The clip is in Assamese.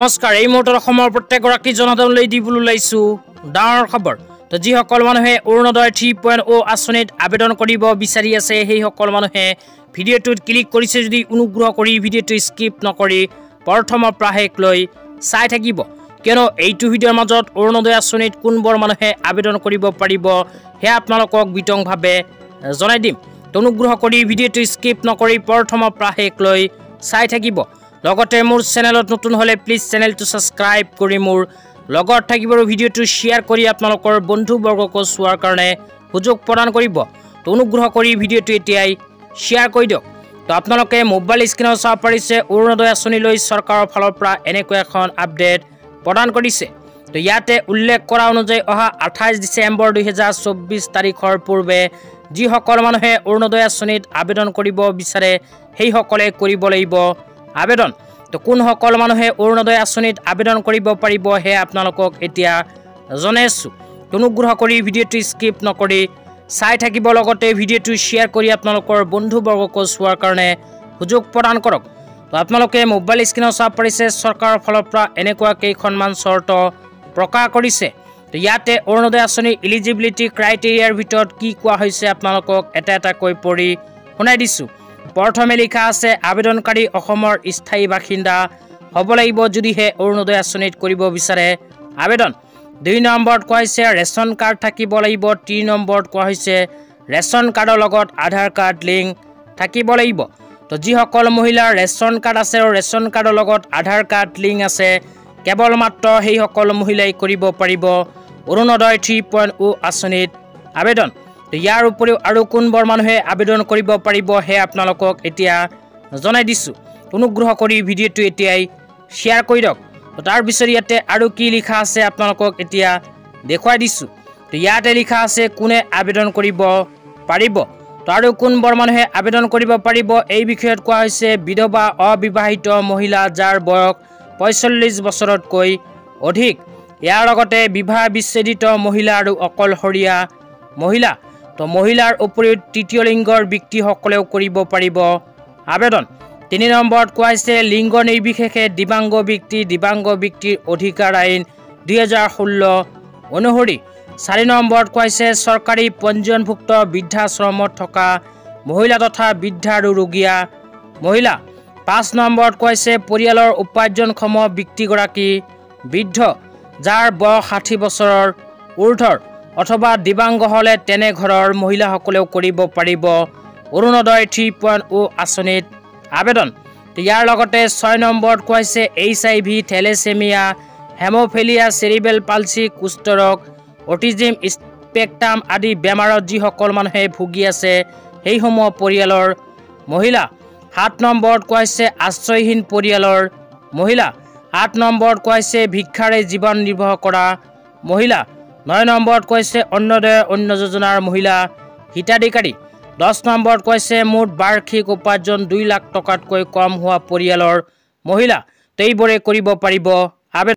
নমস্কাৰ এই মুহূৰ্তত অসমৰ প্ৰত্যেকগৰাকী জনতালৈ দিবলৈ ওলাইছো ডাঙৰ খবৰ। তো যিসকল মানুহে অৰুণোদয় 3.0 আঁচনিত আবেদন কৰিব বিচাৰি আছে সেই সকল মানুহে ভিডিঅ'টোত ক্লিক কৰিছে যদি অনুগ্ৰহ কৰি ভিডিঅ'টো স্কিপ নকৰি প্ৰথমৰ পৰা শেষলৈ চাই থাকিব, কিয়নো এইটো ভিডিঅ'ৰ মাজত অৰুণোদয় আঁচনিত কোনবোৰ মানুহে আবেদন কৰিব পাৰিব সেয়া আপোনালোকক বিতংভাৱে জনাই দিম। তো অনুগ্ৰহ কৰি ভিডিঅ'টো স্কিপ নকৰি প্ৰথমৰ পৰা শেষলৈ চাই থাকিব। লগতে মোৰ চেনেলত নতুন হলে প্লিজ চেনেলটো সাবস্ক্ৰাইব কৰি মোৰ লগত থাকিব আৰু ভিডিঅ'টো শ্বেয়াৰ কৰি আপোনালোকৰ বন্ধুবৰ্গক চোৱাৰ কাৰণে সুযোগ প্ৰদান কৰিব। তো অনুগ্ৰহ কৰি ভিডিঅ'টো এতিয়াই শ্বেয়াৰ কৰি দিয়ক। তো আপোনালোকে মোবাইল স্ক্ৰীনত চাব পাৰিছে অৰুণোদয় আঁচনিলৈ চৰকাৰৰ ফালৰ পৰা এনেকৈ এখন আপডেট প্ৰদান কৰিছে। তো ইয়াতে উল্লেখ কৰা অনুযায়ী অহা 28 ডিচেম্বৰ 2024 তাৰিখৰ পূৰ্বে যিসকল মানুহে অৰুণোদয় আঁচনিত আবেদন কৰিব বিচাৰে সেইসকলে কৰিব লাগিব আবেদন। তো কোনসকল মানুহে অৰুণোদয় আঁচনিত আবেদন কৰিব পাৰিব হে আপোনালোকক এতিয়া জনাইছো। অনুগ্ৰহ কৰি ভিডিঅ'টো স্কিপ নকৰি চাই থাকিব, লগতে ভিডিঅ'টো শ্বেয়াৰ কৰি আপোনালোকৰ বন্ধুবৰ্গক চোৱাৰ কাৰণে সুযোগ প্ৰদান কৰক। তো আপোনালোকে মোবাইল স্ক্ৰীনত চাব পাৰিছে চৰকাৰৰ ফালৰ পৰা এনেকুৱা কেইখনমান চৰ্ত প্ৰকাশ কৰিছে। তো ইয়াতে অৰুণোদয় আঁচনিৰ এলিজিবিলিটি ক্ৰাইটেৰিয়াৰ ভিতৰত কি কোৱা হৈছে আপোনালোকক এটা এটাকৈ পঢ়ি শুনাই দিছোঁ। প্ৰথমে লিখা আছে আবেদনকাৰী অসমৰ স্থায়ী বাসিন্দা হ'ব লাগিব যদিহে অৰুণোদয় আঁচনিত কৰিব বিচাৰে আবেদন। 2 নম্বৰত কোৱা হৈছে ৰেচন কাৰ্ড থাকিব লাগিব। 3 নম্বৰত কোৱা হৈছে ৰেচন কাৰ্ডৰ লগত আধাৰ কাৰ্ড লিংক থাকিব লাগিব। তো যিসকল মহিলাৰ ৰেচন কাৰ্ড আছে আৰু ৰেচন কাৰ্ডৰ লগত আধাৰ কাৰ্ড লিংক আছে কেৱল মাত্ৰ সেইসকল মহিলাই কৰিব পাৰিব অৰুণোদয় 3.0 আঁচনিত আবেদন। তো ইয়াৰ উপৰিও আৰু কোনবোৰ মানুহে আবেদন কৰিব পাৰিব হে আপোনালোকক এতিয়া জনাই দিছোঁ। অনুগ্ৰহ কৰি ভিডিঅ'টো এতিয়াই শ্বেয়াৰ কৰি দিয়ক। তো তাৰ পিছত ইয়াতে আৰু কি লিখা আছে আপোনালোকক এতিয়া দেখুৱাই দিছোঁ। তো ইয়াতে লিখা আছে কোনে আবেদন কৰিব পাৰিব। তো আৰু কোনবোৰ মানুহে আবেদন কৰিব পাৰিব এই বিষয়ত কোৱা হৈছে বিধৱা অবিবাহিত মহিলা যাৰ বয়স 45 বছৰতকৈ অধিক, ইয়াৰ লগতে বিবাহ বিচ্ছেদিত মহিলা আৰু অকলশৰীয়া মহিলা। তো মহিলাৰ উপৰিও তৃতীয় লিংগৰ ব্যক্তিসকলেও কৰিব পাৰিব আবেদন। 3 নম্বৰত কোৱা হৈছে লিংগ নিৰ্বিশেষে দিব্যাংগ ব্যক্তিৰ অধিকাৰ আইন 2016 অনুসৰি। 4 নম্বৰত কোৱা হৈছে চৰকাৰী পঞ্জীয়নভুক্ত বৃদ্ধাশ্ৰমত থকা মহিলা তথা বৃদ্ধা আৰু ৰোগীয়া মহিলা। 5 নম্বৰত কোৱা হৈছে পৰিয়ালৰ উপাৰ্জনক্ষম ব্যক্তিগৰাকী বৃদ্ধ যাৰ বয়স 60 বছৰৰ ঊৰ্ধৰ অথবা দিব্যাংগ হলে তেনে ঘৰৰ মহিলাসকলেও কৰিব পাৰিব অৰুণোদয় 3.0 আঁচনিত আবেদন। ইয়াৰ লগতে 6 নম্বৰত কোৱা হৈছে HIV thalassemia haemophilia cerebral palsy কুষ্ঠৰোগ অটিজিম স্পেক্ট্ৰাম আদি বেমাৰত যিসকল মানুহে ভুগি আছে সেইসমূহ পৰিয়ালৰ মহিলা। 7 নম্বৰত কোৱা হৈছে আশ্ৰয়হীন পৰিয়ালৰ মহিলা। 8 নম্বৰত কোৱা হৈছে ভিক্ষাৰে জীৱন নিৰ্বাহ কৰা মহিলা। 9 নম্বৰত কৈছে অন্নদয় অন্ন যোজনাৰ মহিলা হিতাধিকাৰী। 10 নম্বৰত কৈছে মুঠ বাৰ্ষিক উপাৰ্জন 2 লাখ টকাতকৈ কম হোৱা পৰিয়ালৰ মহিলা। এইবোৰে কৰিব পাৰিব আবেদন।